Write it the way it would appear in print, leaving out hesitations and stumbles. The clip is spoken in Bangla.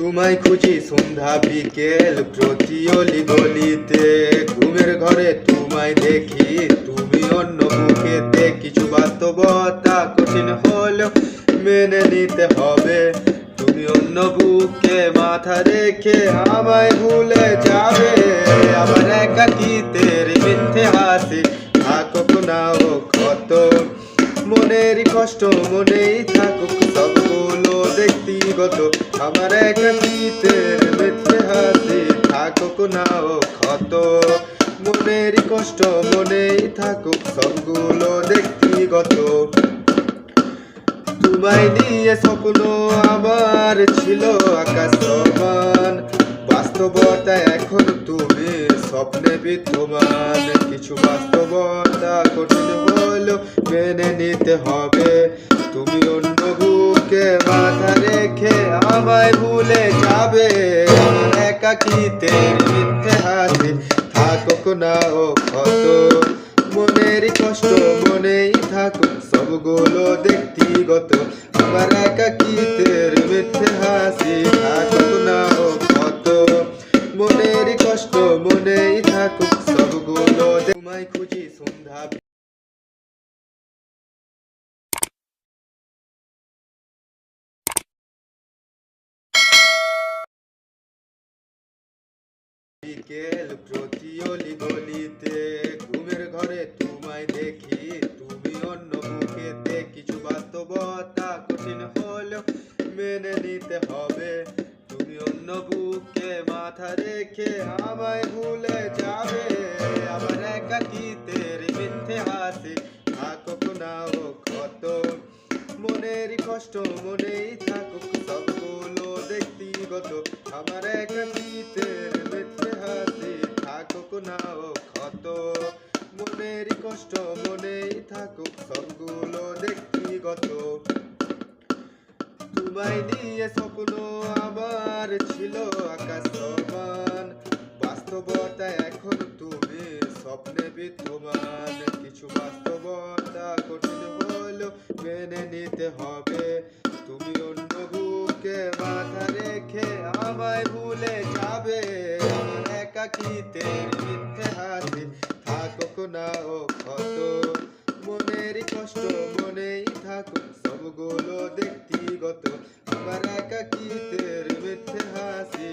তোমায় খুঁজি সন্ধ্যা বিকেল প্রতি অলি গলিতে, ঘুমের ঘরে তোমায় দেখি তুমি অন্য বুকেতে। কিছু বাস্তবতা কঠিন হলেও মেনে নিতে হবে, তুমি অন্য বুকে মাথা রেখে আমায় ভুলে যাবে। আমার একাকিতের মিথ্যে হাসি থাকুক না ও ক্ষত, মনের কষ্ট মনেই থাকুক সবগুলো ব্যক্তিগত। আমার একাকিতের মিথ্যে হাসি থাকুক না ও ক্ষত, মনের কষ্ট মনেই থাকুক সবগুলো ব্যক্তিগত। তোমায় নিয়ে স্বপ্ন আমার ছিল আকাশ সমান, বাস্তবতা এখন তুমি স্বপ্নে বিদ্যমান। কিছু বাস্তবতা কঠিন হলেও মেনে নিতে হবে, তুমি অন্য বুকে মাথা রেখে আমায় ভুলে যাবে। আমার একাকিতের মিথ্যে হাসি থাকুক না ও ক্ষত, মনের কষ্ট মনেই থাকুক সবগুলো ব্যক্তিগত। আমার একাকিতের মিথ্যে হাসি থাকুক না ও ক্ষত, মনের কষ্ট মনেই থাকুক সবগুলো। তোমায় খুঁজি সন্ধ্যা বিকেল প্রতি অলি গলিতে, ঘুমের ঘরে তোমায় দেখি তুমি অন্য বুকেতে। কিছু বাস্তবতা কঠিন হলেও মেনে নিতে হবে, তুমি অন্য বুকে মাথা রেখে আমায় ভুলে যাবে। আমার একাকিতের মিথ্যে হাসি থাকুক না ও ক্ষত, মনের কষ্ট মনেই থাকুক সবগুলো ব্যক্তিগত। আমার একাকিতের মিথ্যে হাসি থাকুক না ও ক্ষত, মনের কষ্ট মনেই থাকুক সবগুলো ব্যক্তিগত। তোমায় নিয়ে স্বপ্ন আমার ছিল আকাশ সমান, বাস্তবতা এখন তুমি স্বপ্নে বিদ্যমান। কিছু বাস্তবতা কঠিন হলেও মেনে নিতে হবে, তুমি অন্য বুকে মাথা রেখে আমায় ভুলে যাবে। আমার একাকিতের মিথ্যে হাসি থাকুক না ও ক্ষত, মনের কষ্ট মনেই থাকুক সবগুলো ব্যক্তিগত। আমার একাকিতের মিথ্যে হাসি